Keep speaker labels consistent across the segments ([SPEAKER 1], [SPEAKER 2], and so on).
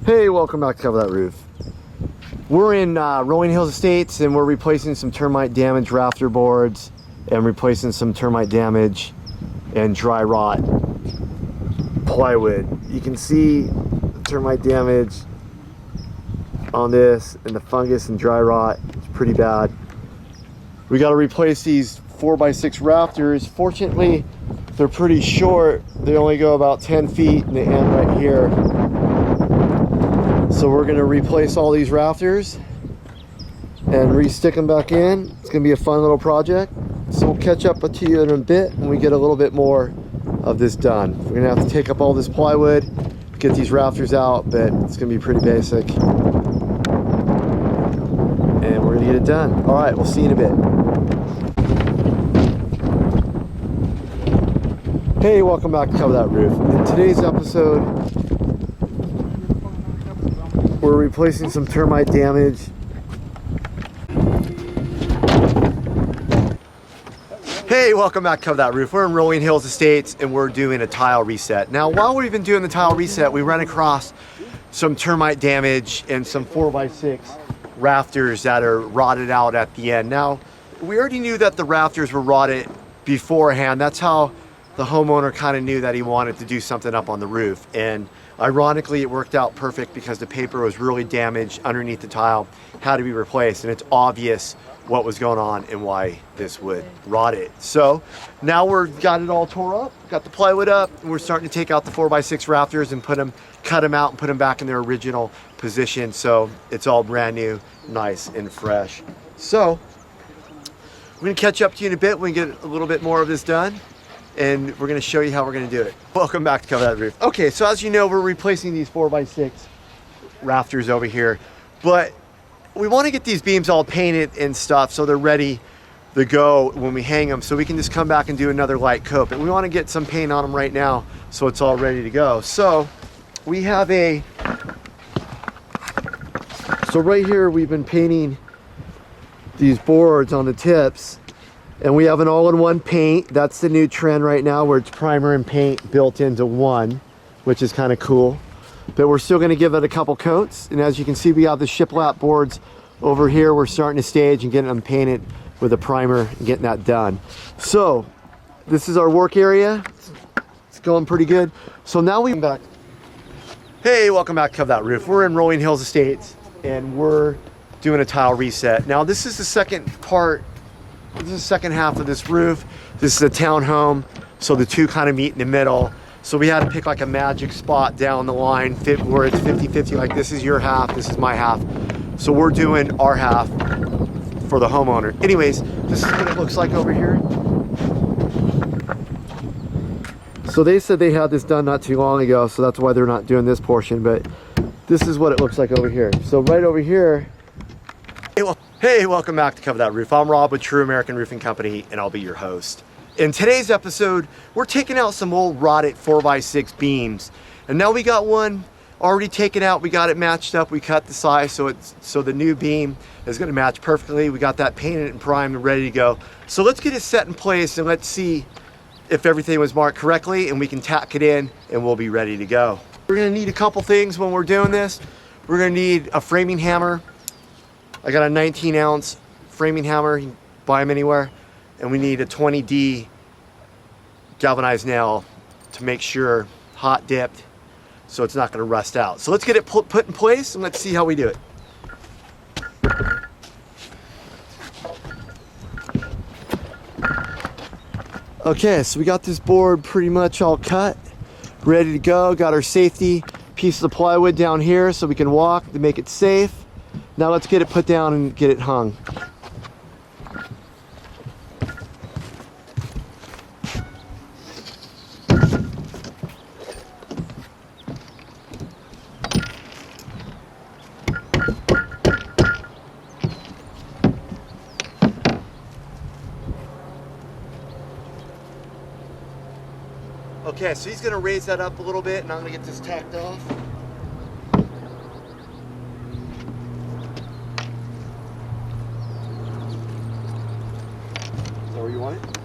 [SPEAKER 1] Hey, welcome back to Cover That Roof. We're in Rolling Hills Estates and we're replacing some termite damaged rafter boards and replacing some termite damage and dry rot plywood. You can see the termite damage on this and the fungus and dry rot. It's pretty bad. We got to replace these 4x6 rafters. Fortunately, they're pretty short. They only go about 10 feet and they end right here. So we're going to replace all these rafters and re-stick them back in. It's going to be a fun little project. So we'll catch up with you in a bit when we get a little bit more of this done. We're going to have to take up all this plywood, get these rafters out, but it's going to be pretty basic. And we're going to get it done. All right, we'll see you in a bit. Hey, welcome back to Cover That Roof. In today's episode, we're replacing some termite damage. Hey, welcome back to Cover That Roof. We're in Rolling Hills Estates and we're doing a tile reset. Now, while we've been doing the tile reset, we ran across some termite damage and some 4x6 rafters that are rotted out at the end. Now, we already knew that the rafters were rotted beforehand. That's how the homeowner kind of knew that he wanted to do something up on the roof. And ironically, it worked out perfect because the paper was really damaged underneath the tile, had to be replaced, and it's obvious what was going on and why this would rot it. So now we've got it all tore up, got the plywood up, and we're starting to take out the 4x6 rafters and cut them out and put them back in their original position. So it's all brand new, nice and fresh. So we're gonna catch up to you in a bit when we get a little bit more of this done, and we're going to show you how we're going to do it. Welcome back to Cover That Roof. Okay, so as you know, we're replacing these 4x6 rafters over here, but we want to get these beams all painted and stuff so they're ready to go when we hang them, so we can just come back and do another light coat. But we want to get some paint on them right now so it's all ready to go. So we have so right here we've been painting these boards on the tips. And we have an all-in-one paint. That's the new trend right now, where it's primer and paint built into one, which is kind of cool. But we're still going to give it a couple coats. And as you can see, we have the shiplap boards over here. We're starting to stage and getting them painted with a primer and getting that done. So this is our work area. It's going pretty good. So now we come back. Hey, welcome back to Cover That Roof. We're in Rolling Hills Estates and we're doing a tile reset. Now this is the second part. This is the second half of this roof. This is a townhome, so the two kind of meet in the middle. So we had to pick like a magic spot down the line where it's 50-50, like this is your half, this is my half. So we're doing our half for the homeowner. Anyways, this is what it looks like over here. So they said they had this done not too long ago, so that's why they're not doing this portion, but this is what it looks like over here. So right over here. Hey, welcome back to Cover That Roof. I'm Rob with True American Roofing Company, and I'll be your host. In today's episode, we're taking out some old rotted 4x6 beams. And now we got one already taken out. We got it matched up. We cut the size so the new beam is going to match perfectly. We got that painted and primed and ready to go. So let's get it set in place and let's see if everything was marked correctly, and we can tack it in and we'll be ready to go. We're going to need a couple things when we're doing this. We're going to need a framing hammer. I got a 19-ounce framing hammer, you can buy them anywhere. And we need a 20D galvanized nail to make sure hot dipped so it's not going to rust out. So let's get it put in place and let's see how we do it. Okay, so we got this board pretty much all cut, ready to go. Got our safety piece of plywood down here so we can walk to make it safe. Now let's get it put down and get it hung. Okay, so he's gonna raise that up a little bit and I'm gonna get this tacked off. Where you want it?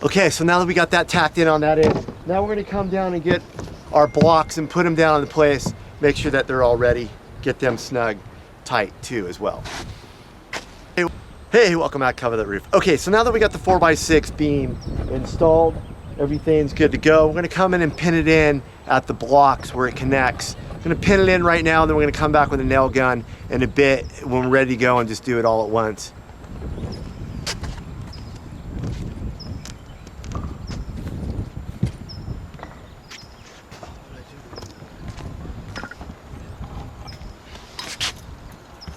[SPEAKER 1] Okay, so now that we got that tacked in on that end, now we're gonna come down and get our blocks and put them down in the place, make sure that they're all ready, get them snug, tight too as well. Hey, welcome back, Cover That Roof. Okay, so now that we got the 4x6 beam installed, everything's good to go. We're gonna come in and pin it in at the blocks where it connects. I'm gonna pin it in right now, and then we're gonna come back with a nail gun in a bit when we're ready to go and just do it all at once.